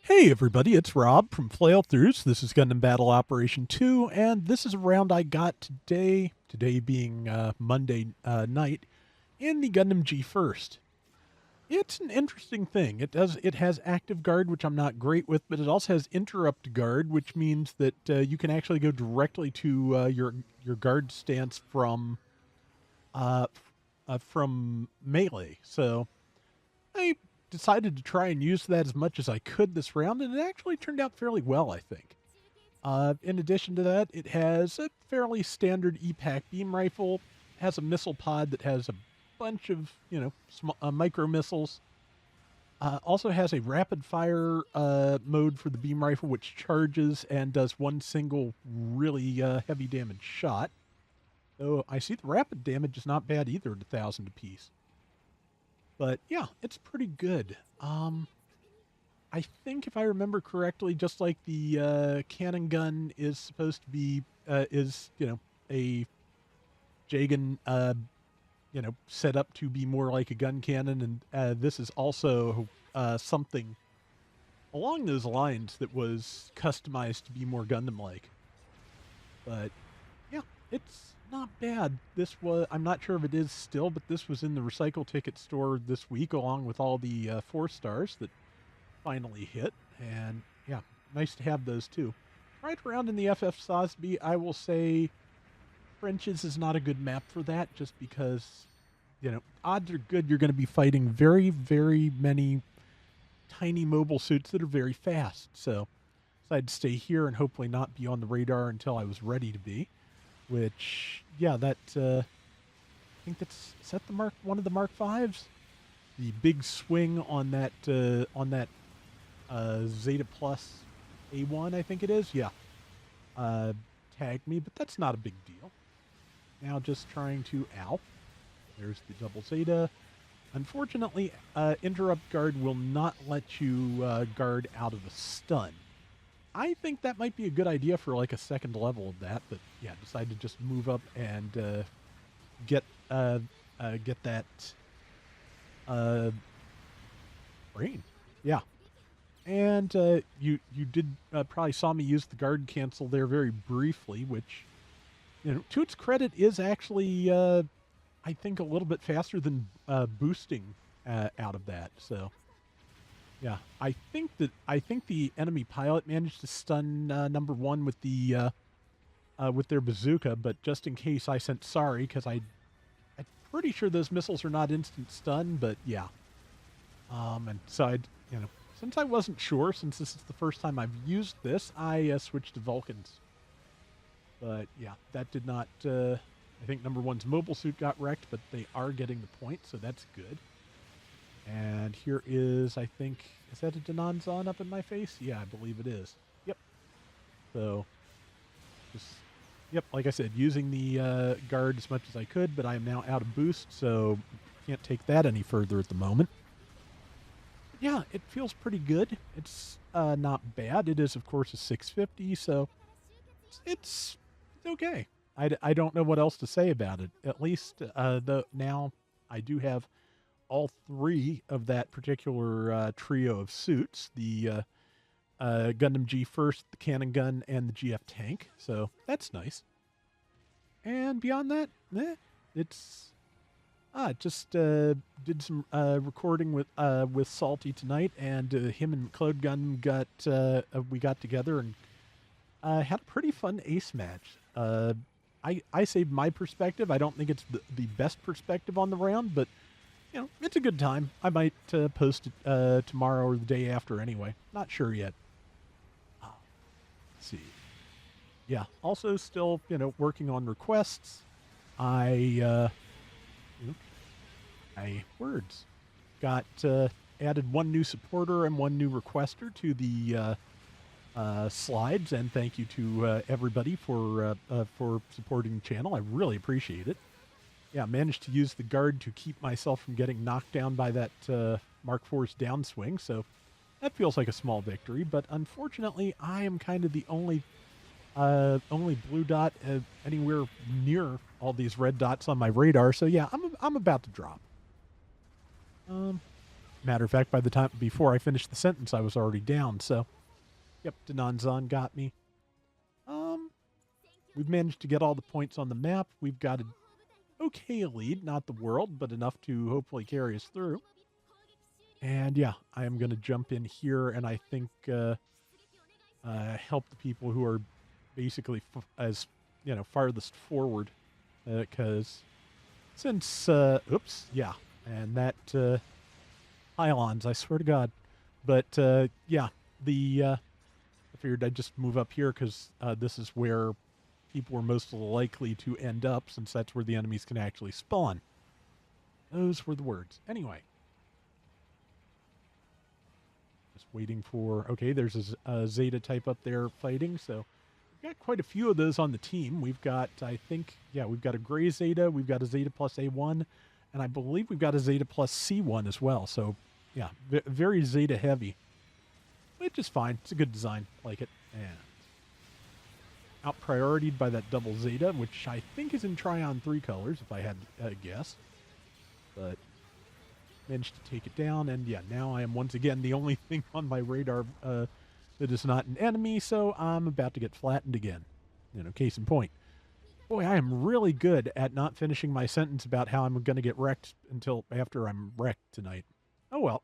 Hey everybody, it's Rob from Flailthroughs. This is Gundam Battle Operation 2, and this is a round I got today being Monday night, in the Gundam G First. It's an interesting thing. It has active guard, which I'm not great with, but it also has interrupt guard, which means that you can actually go directly to your guard stance uh, from melee. So I decided to try and use that as much as I could this round, and it actually turned out fairly well, I think. In addition to that, it has a fairly standard EPAC beam rifle, has a missile pod that has a bunch of, micro missiles. Also has a rapid fire mode for the beam rifle, which charges and does one single really heavy damage shot. Though I see the rapid damage is not bad either at 1,000 apiece. But yeah, it's pretty good. I think if I remember correctly, just like the cannon gun is supposed to be is a Jagan set up to be more like a gun cannon, and this is also something along those lines that was customized to be more Gundam like. But yeah, it's not bad. This was, I'm not sure if it is still, but this was in the recycle ticket store this week along with all the 4 stars that finally hit. And yeah, nice to have those too. Right around in the FF Sosby, I will say Frenches is not a good map for that, just because, odds are good you're going to be fighting very, very many tiny mobile suits that are very fast. So decided to stay here and hopefully not be on the radar until I was ready to be. Which, yeah, I think is that the one of the Mark Fives? The big swing on that Zeta Plus A1, I think it is. Yeah, tagged me, but that's not a big deal. Now just trying to ow. There's the double Zeta. Unfortunately, interrupt guard will not let you guard out of a stun. I think that might be a good idea for like a second level of that, but yeah, decided to just move up and get that brain. Yeah, and you did probably saw me use the guard cancel there very briefly, which to its credit is actually I think a little bit faster than boosting out of that. So yeah, I think the enemy pilot managed to stun number one with their bazooka, but just in case I sent sorry because I'm pretty sure those missiles are not instant stun, but yeah. And so since I wasn't sure, since this is the first time I've used this, I switched to Vulcans. But yeah, that did not. I think number one's mobile suit got wrecked, but they are getting the point, so that's good. And here is, I think, is that a Denanzon up in my face? Yeah, I believe it is. Yep. So, just, yep, like I said, using the guard as much as I could, but I am now out of boost, so can't take that any further at the moment. But yeah, it feels pretty good. It's not bad. It is, of course, a 650, so it's okay. I don't know what else to say about it. At least now I do have all three of that particular trio of suits, the Gundam G First, the cannon gun, and the GF tank. So that's nice. And beyond that, it's just did some recording with Salty tonight, and him and Claude Gun we got together and had a pretty fun ace match. I saved my perspective. I don't think it's the best perspective on the round, but it's a good time. I might post it tomorrow or the day after anyway. Not sure yet. Let's see. Yeah. Also, still, working on requests. I words got added one new supporter and one new requester to the slides, and thank you to everybody for supporting the channel. I really appreciate it. Yeah, managed to use the guard to keep myself from getting knocked down by that Mark IV's downswing, so that feels like a small victory. But unfortunately, I am kind of the only blue dot anywhere near all these red dots on my radar. So yeah, I'm about to drop. Matter of fact, by the time before I finished the sentence, I was already down. So, yep, Dananzan got me. Um, we've managed to get all the points on the map. We've got an okay lead, not the world, but enough to hopefully carry us through. And yeah, I am going to jump in here and I think help the people who are basically as farthest forward, because since oops, yeah, and that pylons, I swear to God, but yeah, I figured I'd just move up here because this is where people are most likely to end up, since that's where the enemies can actually spawn. Those were the words. Anyway, just waiting for, okay, there's a Zeta type up there fighting, so we've got quite a few of those on the team. We've got, I think, yeah, we've got a gray Zeta, we've got a Zeta plus A1, and I believe we've got a Zeta plus C1 as well. So, yeah, very Zeta heavy, which is fine. It's a good design. Like it. And out prioritied by that double Zeta, which I think is in Trion 3 colors, if I had a guess. But managed to take it down, and yeah, now I am once again the only thing on my radar that is not an enemy, so I'm about to get flattened again. Case in point. Boy, I am really good at not finishing my sentence about how I'm going to get wrecked until after I'm wrecked tonight. Oh well.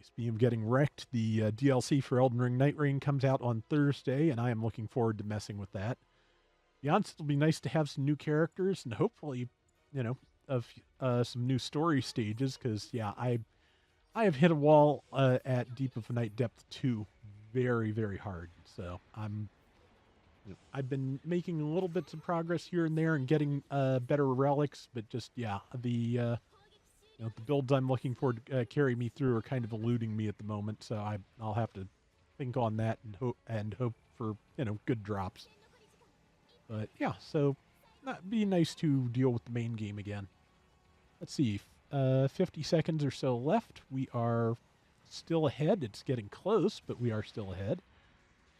Speaking of getting wrecked, the DLC for Elden Ring Night Rain comes out on Thursday, and I am looking forward to messing with that. Beyond, it'll be nice to have some new characters and hopefully, of some new story stages, because yeah, I have hit a wall at Deep of Night Depth 2 very, very hard. So I've been making little bits of progress here and there and getting better relics, but just yeah, the builds I'm looking for to carry me through are kind of eluding me at the moment. So I'll have to think on that and hope for good drops. But yeah, so that'd be nice to deal with the main game again. Let's see, 50 seconds or so left. We are still ahead. It's getting close, but we are still ahead.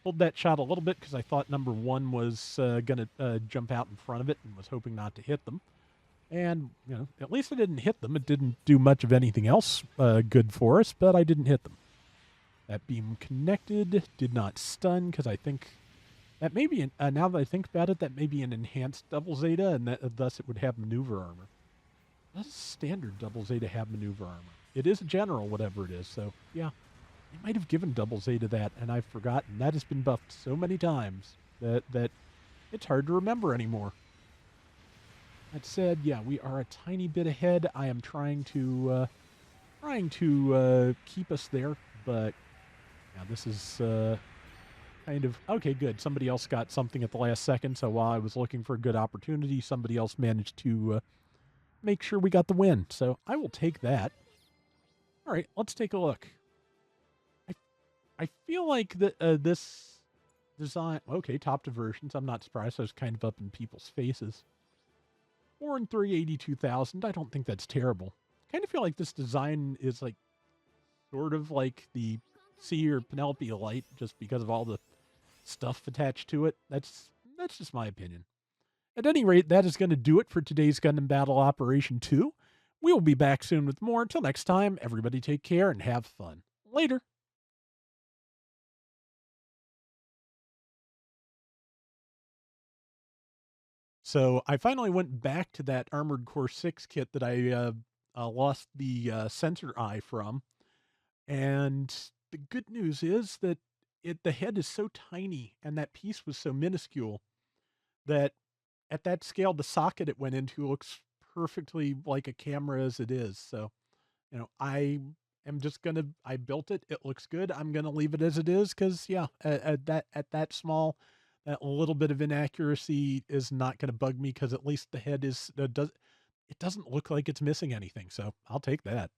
Pulled that shot a little bit because I thought number one was going to jump out in front of it and was hoping not to hit them. And, at least I didn't hit them. It didn't do much of anything else good for us, but I didn't hit them. That beam connected, did not stun, because I think that may be, now that I think about it, that may be an enhanced double Zeta, and thus it would have maneuver armor. Does standard double Zeta have maneuver armor? It is a general, whatever it is, so yeah. They might have given double Zeta that, and I've forgotten. That has been buffed so many times that it's hard to remember anymore. That said, yeah, we are a tiny bit ahead. I am trying to keep us there, but yeah, this is kind of okay. Good. Somebody else got something at the last second, so while I was looking for a good opportunity, somebody else managed to make sure we got the win. So I will take that. All right, let's take a look. I feel like this design. Okay, top diversions. I'm not surprised. I was kind of up in people's faces. 4 and 3, 82,000. I don't think that's terrible. Kind of feel like this design is like sort of like the C or Penelope Light, just because of all the stuff attached to it. That's just my opinion. At any rate, that is going to do it for today's Gundam Battle Operation 2. We will be back soon with more. Until next time, everybody take care and have fun. Later. So I finally went back to that Armored Core 6 kit that I lost the sensor eye from. And the good news is that the head is so tiny and that piece was so minuscule that at that scale, the socket it went into looks perfectly like a camera as it is. So, I am just I built it. It looks good. I'm going to leave it as it is because, yeah, at that small, that little bit of inaccuracy is not going to bug me because at least the head it doesn't look like it's missing anything. So I'll take that.